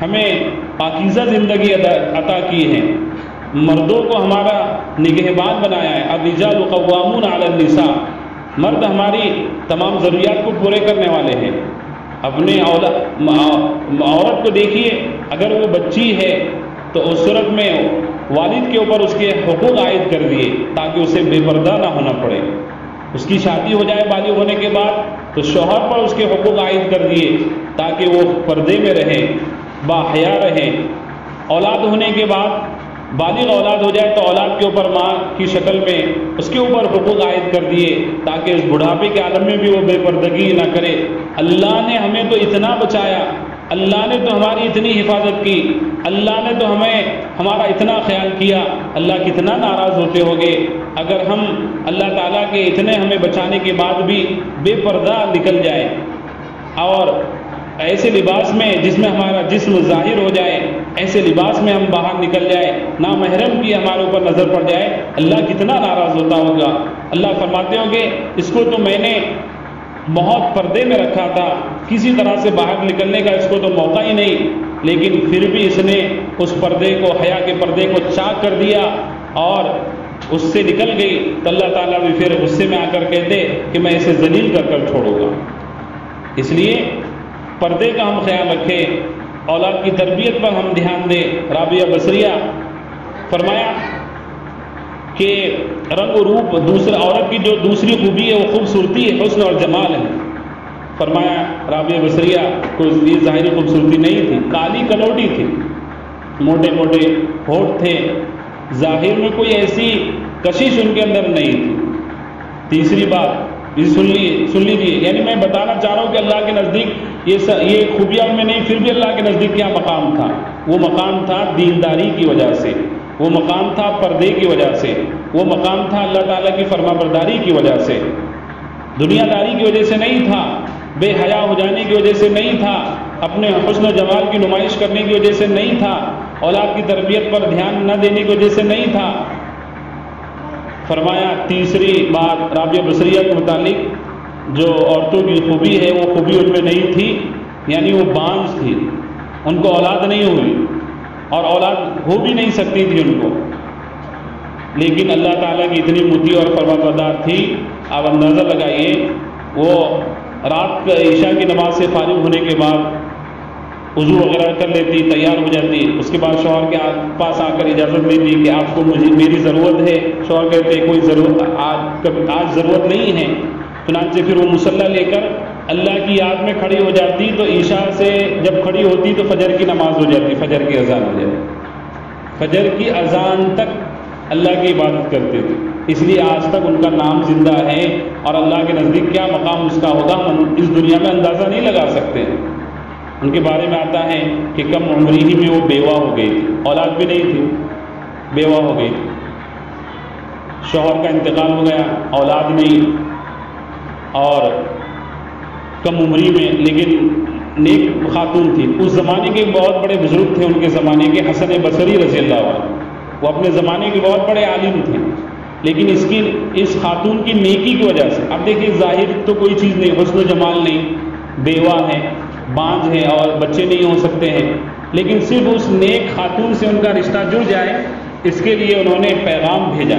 ہمیں پاکیزہ زندگی عطا کی ہے، مردوں کو ہمارا نگہبان بنایا ہے۔ الرجال قوامون علی النساء، مرد ہماری تمام ضروریات کو پورے کرنے والے ہیں۔ اپنے عورت کو دیکھیے، اگر وہ بچی ہے تو اس صورت میں والد کے اوپر اس کے حقوق عائد کر دیے تاکہ اسے بے پردہ نہ ہونا پڑے۔ اس کی شادی ہو جائے بالغ ہونے کے بعد تو شوہر پر اس کے حقوق عائد کر دیے تاکہ وہ پردے میں رہے، با حیا رہے۔ اولاد ہونے کے بعد بالغ اولاد ہو جائے تو اولاد کے اوپر ماں کی شکل میں اس کے اوپر حقوق عائد کر دیے تاکہ اس بڑھاپے کے عالم میں بھی وہ بے پردگی نہ کرے۔ اللہ نے ہمیں تو اتنا بچایا، اللہ نے تو ہماری اتنی حفاظت کی، اللہ نے تو ہمارا اتنا خیال کیا، اللہ کتنا ناراض ہوتے ہوگے اگر ہم اللہ تعالیٰ کے اتنے ہمیں بچانے کے بعد بھی بے پردہ نکل جائیں اور ایسے لباس میں جس میں ہمارا جسم ظاہر ہو جائے، ایسے لباس میں ہم باہر نکل جائیں، نامحرم کی ہمارے اوپر نظر پڑ جائے، اللہ کتنا ناراض ہوتا ہوگا۔ اللہ فرماتے ہوں گے اس کو تو میں نے بہت پردے میں رکھا تھا، کسی طرح سے باہر نکلنے کا اس کو تو موقع ہی نہیں، لیکن پھر بھی اس نے اس پردے کو، حیا کے پردے کو چاک کر دیا اور اس سے نکل گئی، تو اللہ تعالیٰ بھی پھر غصے میں آ کر کہتے کہ میں اسے ذلیل کر کر چھوڑوں گا۔ اس لیے پردے کا ہم خیال رکھیں، اولاد کی تربیت پر ہم دھیان دیں۔ رابعہ بصریہ فرمایا کہ رنگ و روپ، دوسرا عورت کی جو دوسری خوبی ہے وہ خوبصورتی ہے، حسن اور جمال ہے۔ فرمایا رابعہ بصریہ کو یہ ظاہری خوبصورتی نہیں تھی، کالی کلوٹی تھی، موٹے موٹے ہونٹ تھے، ظاہر میں کوئی ایسی کشش ان کے اندر نہیں تھی۔ تیسری بات سن لیجیے، یعنی میں بتانا چاہ رہا ہوں کہ اللہ کے نزدیک یہ خوبیاں ان میں نہیں، پھر بھی اللہ کے نزدیک کیا مقام تھا؟ وہ مقام تھا دینداری کی وجہ سے، وہ مقام تھا پردے کی وجہ سے، وہ مقام تھا اللہ تعالیٰ کی فرما برداری کی وجہ سے، دنیا داری کی وجہ سے نہیں تھا، بے حیا ہو جانے کی وجہ سے نہیں تھا، اپنے حسن و جمال کی نمائش کرنے کی وجہ سے نہیں تھا، اولاد کی تربیت پر دھیان نہ دینے کی وجہ سے نہیں تھا۔ فرمایا تیسری بات رابعہ بصریہ کے متعلق جو عورتوں کی خوبی ہے وہ خوبی ان میں نہیں تھی، یعنی وہ بانجھ تھی، ان کو اولاد نہیں ہوئی اور اولاد ہو بھی نہیں سکتی تھی ان کو، لیکن اللہ تعالیٰ کی اتنی مطیع اور فرمانبردار تھی، آپ اندازہ لگائیے، وہ رات کا عشاء کی نماز سے فارغ ہونے کے بعد وضو وغیرہ کر لیتی، تیار ہو جاتی، اس کے بعد شوہر کے پاس آ کر اجازت لیتی کہ آپ کو میری ضرورت ہے، شوہر کہتے کوئی ضرورت آج ضرورت نہیں ہے، چنانچہ پھر وہ مصلی لے کر اللہ کی یاد میں کھڑی ہو جاتی، تو عشاء سے جب کھڑی ہوتی تو فجر کی نماز ہو جاتی، فجر کی اذان ہو جاتی، فجر کی اذان تک اللہ کی عبادت کرتے تھے، اس لیے آج تک ان کا نام زندہ ہے، اور اللہ کے نزدیک کیا مقام اس کا ہوگا ہم اس دنیا میں اندازہ نہیں لگا سکتے۔ ان کے بارے میں آتا ہے کہ کم عمری ہی میں وہ بیوہ ہو گئی تھی، اولاد بھی نہیں تھی، بیوہ ہو گئی تھی، شوہر کا انتقال ہو گیا، اولاد نہیں، اور کم عمری میں، لیکن نیک خاتون تھی۔ اس زمانے کے بہت بڑے بزرگ تھے، ان کے زمانے کے حسن بصری رضی اللہ عنہ، وہ اپنے زمانے کے بہت بڑے عالم تھے، لیکن اس خاتون کی نیکی کی وجہ سے، اب دیکھیے ظاہر تو کوئی چیز نہیں، حسن و جمال نہیں، بیوہ ہے، بانجھ ہے اور بچے نہیں ہو سکتے ہیں، لیکن صرف اس نیک خاتون سے ان کا رشتہ جڑ جائے، اس کے لیے انہوں نے پیغام بھیجا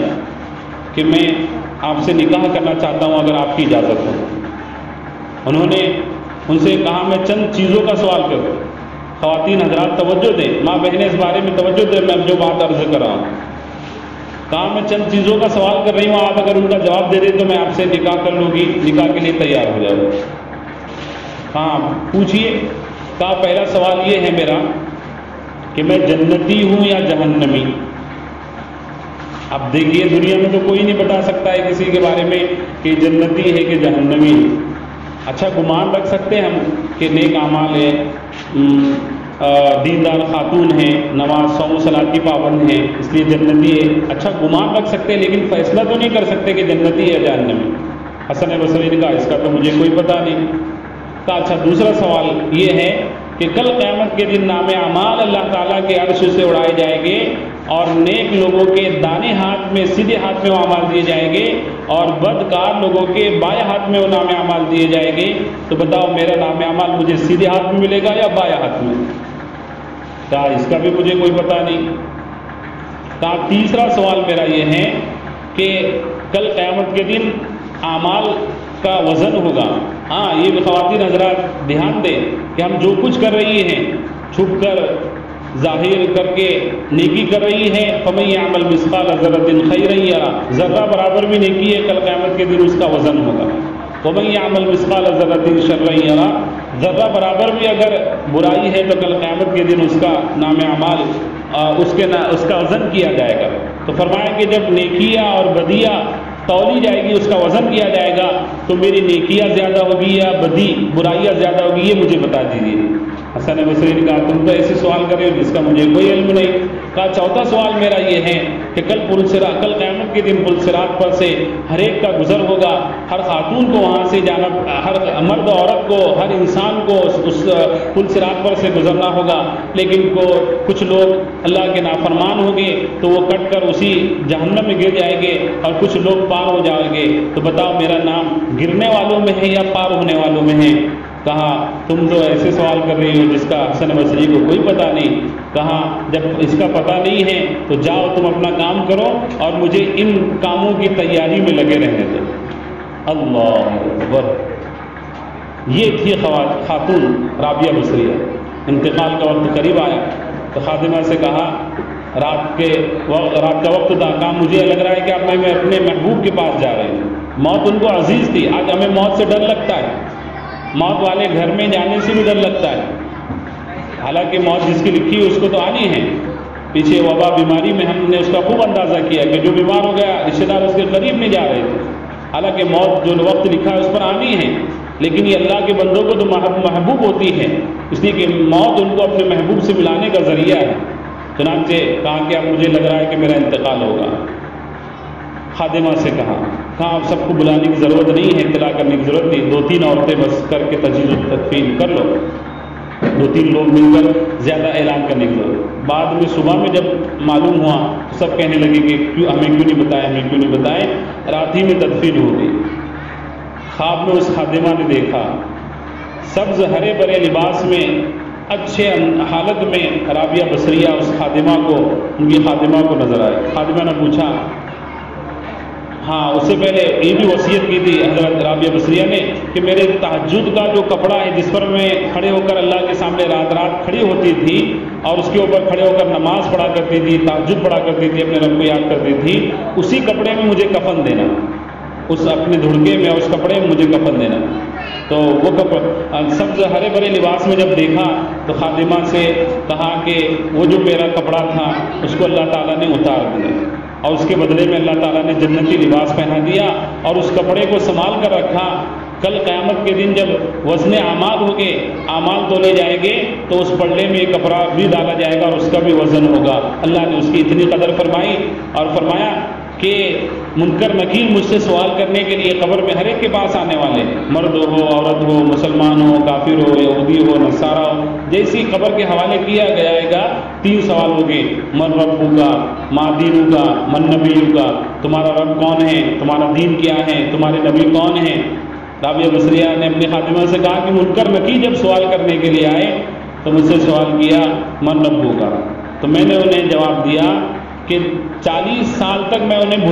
کہ میں آپ سے نکاح کرنا چاہتا ہوں اگر آپ کی اجازت ہو۔ انہوں نے ان سے کہا میں چند چیزوں کا سوال کروں، خواتین حضرات توجہ دیں، ماں بہنیں اس بارے میں توجہ دیں، میں اب جو بات عرض کر رہا ہوں، کہا میں چند چیزوں کا سوال کر رہی ہوں، آپ اگر ان کا جواب دے دیں تو میں آپ سے نکاح کر لوں گی، نکاح کے لیے تیار ہو جاؤ۔ ہاں پوچھئے۔ کہا پہلا سوال یہ ہے میرا کہ میں جنتی ہوں یا جہنمی؟ اب دیکھیے دنیا میں تو کوئی نہیں بتا سکتا ہے کسی کے بارے میں کہ جنتی ہے کہ جہنمی ہے، اچھا گمان رکھ سکتے ہیں ہم کہ نیک اعمال ہے، دیندار خاتون ہیں، نماز صوم و صلاۃ کی پابند ہیں اس لیے جنتی ہے، اچھا گمان رکھ سکتے ہیں، لیکن فیصلہ تو نہیں کر سکتے کہ جنتی ہے یا جہنمی۔ حسن بصری نے کہا اس کا تو مجھے کوئی پتہ نہیں۔ کہا اچھا دوسرا سوال یہ ہے کہ کل قیامت کے دن نام اعمال اللہ تعالیٰ کے عرش سے اڑائے جائیں گے، اور نیک لوگوں کے دائیں ہاتھ میں سیدھے ہاتھ میں وہ اعمال دیے جائیں گے، اور بدکار لوگوں کے بائیں ہاتھ میں وہ نام اعمال دیے جائیں گے، تو بتاؤ میرا نام اعمال مجھے سیدھے ہاتھ میں ملے گا یا بائیں ہاتھ میں؟ کہا اس کا بھی مجھے کوئی پتہ نہیں۔ کہا تیسرا سوال میرا یہ ہے کہ کل قیامت کے دن اعمال کا وزن ہوگا۔ ہاں یہ بھی خواتین حضرات دھیان دیں کہ ہم جو کچھ کر رہی ہیں، چھپ کر ظاہر کر کے نیکی کر رہی ہے، فَمَن يَعْمَلْ مِثْقَالَ ذَرَّةٍ خَيْرًا يَرَهُ، ذرہ برابر بھی نیکی ہے، کل قیامت کے دن اس کا وزن ہوگا۔ وَمَن يَعْمَلْ مِثْقَالَ ذَرَّةٍ شَرًّا يَرَهُ، ذرہ برابر بھی اگر برائی ہے تو کل قیامت کے دن اس کا نام اعمال اس کا وزن کیا جائے گا۔ تو فرمایا کہ جب نیکیاں اور بدیاں تولی جائے گی، اس کا وزن کیا جائے گا، تو میری نیکیاں زیادہ ہوگی یا برائیاں زیادہ ہوگی، یہ مجھے بتا دیجیے۔ حسن بصری نے کہا تم تو ایسے سوال کر رہے ہو جس کا مجھے کوئی علم نہیں۔ کہا چوتھا سوال میرا یہ ہے کہ کل قیامت کے دن پل صراط پر سے ہر ایک کا گزر ہوگا، ہر خاتون کو وہاں سے جانا، ہر مرد عورت کو، ہر انسان کو اس پل صراط پر سے گزرنا ہوگا، لیکن کچھ لوگ اللہ کے نافرمان ہوں گے تو وہ کٹ کر اسی جہنم میں گر جائیں گے، اور کچھ لوگ پار ہو جائیں گے، تو بتاؤ میرا نام گرنے والوں میں ہے یا پار ہونے والوں میں ہے؟ کہا تم تو ایسے سوال کر رہی ہو جس کا حسن بصری کو کوئی پتہ نہیں۔ کہا جب اس کا پتہ نہیں ہے تو جاؤ تم اپنا کام کرو اور مجھے ان کاموں کی تیاری میں لگے رہنے دو۔ اللہ اکبر۔ یہ تھی خاتون رابعہ بصریہ۔ انتقال کا وقت قریب آیا تو خادمہ سے کہا رات کا وقت تھا، کہا مجھے لگ رہا ہے کہ اب میں اپنے محبوب کے پاس جا رہی ہوں۔ موت ان کو عزیز تھی، آج ہمیں موت سے ڈر لگتا ہے، موت والے گھر میں جانے سے بھی ڈر لگتا ہے، حالانکہ موت جس کی لکھی ہے اس کو تو آنی ہے۔ پیچھے وبا بیماری میں ہم نے اس کا خوب اندازہ کیا کہ جو بیمار ہو گیا رشتے دار اس کے قریب نہیں جا رہے تھے، حالانکہ موت جو وقت لکھا ہے اس پر آنی ہے، لیکن یہ اللہ کے بندوں کو تو محبوب ہوتی ہے، اس لیے کہ موت ان کو اپنے محبوب سے ملانے کا ذریعہ ہے۔ چنانچہ کہا کہ اب مجھے لگ رہا ہے کہ میرا انتقال ہوگا۔ خادمہ سے کہا آپ سب کو بلانے کی ضرورت نہیں ہے، اطلاع کرنے کی ضرورت نہیں، 2-3 عورتیں بس کر کے تجہیز و تدفین کر لو، 2-3 لوگ مل کر زیادہ اعلان کرنے کی ضرورت۔ بعد میں صبح میں جب معلوم ہوا تو سب کہنے لگے کہ ہمیں کیوں نہیں بتائے، رات ہی میں تدفین ہو گئی۔ خواب میں اس خادمہ نے دیکھا سبز ہرے بھرے لباس میں اچھے حالت میں رابعہ بصریہ اس خادمہ کو، ان کی خادمہ کو نظر آئے۔ خادمہ نے پوچھا، ہاں اس سے پہلے یہ بھی وصیت کی تھی حضرت رابعہ بصریہ نے کہ میرے تہجد کا جو کپڑا ہے جس پر میں کھڑے ہو کر اللہ کے سامنے رات رات کھڑی ہوتی تھی اور اس کے اوپر کھڑے ہو کر نماز پڑھا کرتی تھی، تہجد پڑھا کرتی تھی، اپنے رب کو یاد کرتی تھی، اسی کپڑے میں مجھے کفن دینا، اس اپنے دھڑکے میں اس کپڑے میں مجھے کفن دینا۔ تو وہ سبز ہرے بھرے لباس میں جب دیکھا تو خادمہ سے کہا کہ وہ جو میرا کپڑا تھا اس کو اللہ تعالیٰ نے اتار دیا اور اس کے بدلے میں اللہ تعالیٰ نے جنتی لباس پہنا دیا اور اس کپڑے کو سنبھال کر رکھا۔ کل قیامت کے دن جب وزن اعمال ہوگے، اعمال تولے جائیں گے تو اس پلڑے میں یہ کپڑا بھی ڈالا جائے گا اور اس کا بھی وزن ہوگا۔ اللہ نے اس کی اتنی قدر فرمائی اور فرمایا کہ منکر نکیر مجھ سے سوال کرنے کے لیے قبر میں ہر ایک کے پاس آنے والے، مرد ہو، عورت ہو، مسلمان ہو، کافر ہو، یہودی ہو، نصارہ ہو، جیسی قبر کے حوالے کیا جائے گا 3 سوال ہوگے، من ربک کا، ما دینک کا، من نبیک کا، تمہارا رب کون ہے، تمہارا دین کیا ہے، تمہارے نبی کون ہیں۔ رابعہ بصریہ نے اپنی خادمہ سے کہا کہ منکر نکیر جب سوال کرنے کے لیے آئے تو مجھ سے سوال کیا من ربک کا، تو میں نے انہیں جواب دیا کہ 40 سال تک میں انہیں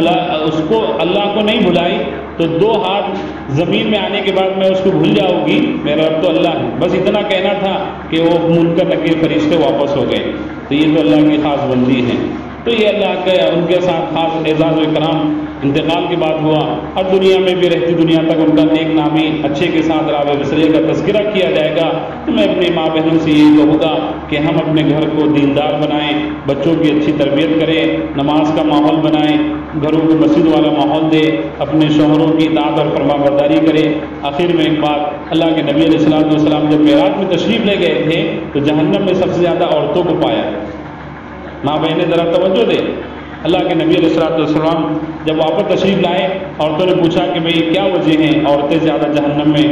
اس کو اللہ کو نہیں بھلائی تو 2 ہاتھ زمین میں آنے کے بعد میں اس کو بھول جاؤں گی، میرا رب تو اللہ ہے۔ بس اتنا کہنا تھا کہ وہ منکر نکیر فرشتے واپس ہو گئے۔ تو یہ تو اللہ کی خاص بندی ہے۔ تو یہ اللہ کے ان کے ساتھ خاص اعزاز و اکرام انتقال کے بعد ہوا اور دنیا میں بھی رہتی دنیا تک ان کا نیک نامی اچھے کے ساتھ رابعہ بصریہ کا تذکرہ کیا جائے گا۔ تو میں اپنی ماں بہنوں سے یہ کہوں گا کہ ہم اپنے گھر کو دیندار بنائیں، بچوں کی اچھی تربیت کریں، نماز کا ماحول بنائیں، گھروں کو مسجد والا ماحول دے، اپنے شوہروں کی اطاعت اور فرما برداری کریں۔ آخر میں ایک بات، اللہ کے نبی علیہ الصلوۃ والسلام جب معراج میں تشریف لے گئے تھے تو جہنم میں سب سے زیادہ عورتوں کو پایا۔ ماں بہنیں ذرا توجہ دیں، اللہ کے نبی علیہ الصلوۃ والسلام جب واپس تشریف لائے، عورتوں نے پوچھا کہ بھئی کیا وجہ ہیں عورتیں زیادہ جہنم میں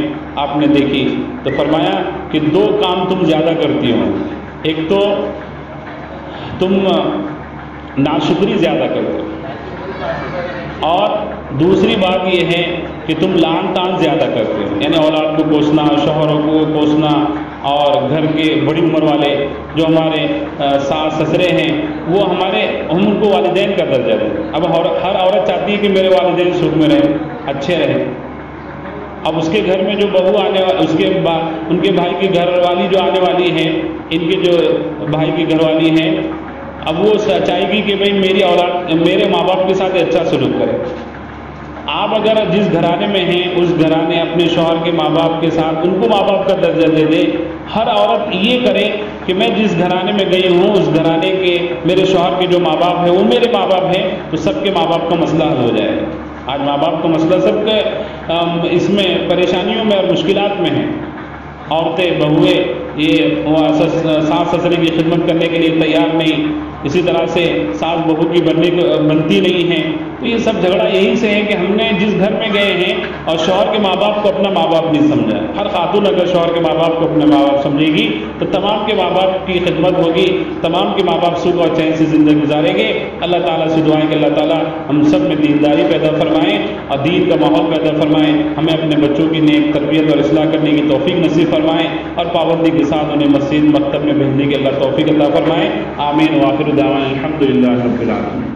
آپ نے دیکھی؟ تو فرمایا کہ 2 کام تم زیادہ کرتی ہو، ایک تو تم ناشکری زیادہ کرتے ہو اور دوسری بات یہ ہے کہ تم لعن طعن زیادہ کرتے ہو، یعنی اولاد کو کوسنا، شوہروں کو کوسنا اور گھر کے بڑی عمر والے جو ہمارے ساس سسرے ہیں وہ ہم ان کو والدین کا درجہ دیں۔ اب ہر عورت چاہتی ہے کہ میرے والدین سکھ میں رہیں، اچھے رہیں۔ اب اس کے گھر میں جو بہو آنے اس کے ان کے بھائی کی گھر والی جو آنے والی ہیں، ان کے جو بھائی کی گھر والی ہیں، اب وہ چاہے گی کہ بھئی میری اولاد میرے ماں باپ کے ساتھ اچھا سلوک کرے۔ آپ اگر جس گھرانے میں ہیں اس گھرانے اپنے شوہر کے ماں باپ کے ساتھ ان کو ماں باپ کا درجہ دے دے۔ ہر عورت یہ کرے کہ میں جس گھرانے میں گئی ہوں اس گھرانے کے میرے شوہر کے جو ماں باپ ہیں وہ میرے ماں باپ ہیں، تو سب کے ماں باپ کا مسئلہ حل ہو جائے گا۔ آج ماں باپ کا مسئلہ سب کے اس میں پریشانیوں میں اور مشکلات میں ہیں۔ عورتیں بہویں یہ ساس سسرے کی خدمت کرنے کے لیے تیار نہیں، اسی طرح سے ساس بہو کی بنتی نہیں ہیں۔ تو یہ سب جھگڑا یہی سے ہے کہ ہم نے جس گھر میں گئے ہیں اور شوہر کے ماں باپ کو اپنا ماں باپ نہیں سمجھا۔ ہر خاتون اگر شوہر کے ماں باپ کو اپنے ماں باپ سمجھے گی تو تمام کے ماں باپ کی خدمت ہوگی، تمام کے ماں باپ سکھ اور چین سے زندگی گزاریں گے۔ اللہ تعالیٰ سے دعائیں کہ اللہ تعالیٰ ہم سب میں دینداری پیدا فرمائیں اور دین کا ماحول پیدا فرمائیں، ہمیں اپنے بچوں کی نیک تربیت اور اصلاح کرنے کی توفیق نصیب فرمائیں اور پابندی کے ساتھ انہیں مسجد مکتب میں بھیجنے کی اللہ توفیق عطا فرمائیں۔ آمین۔ وآخر دعوانا الحمدللہ رب العالمین۔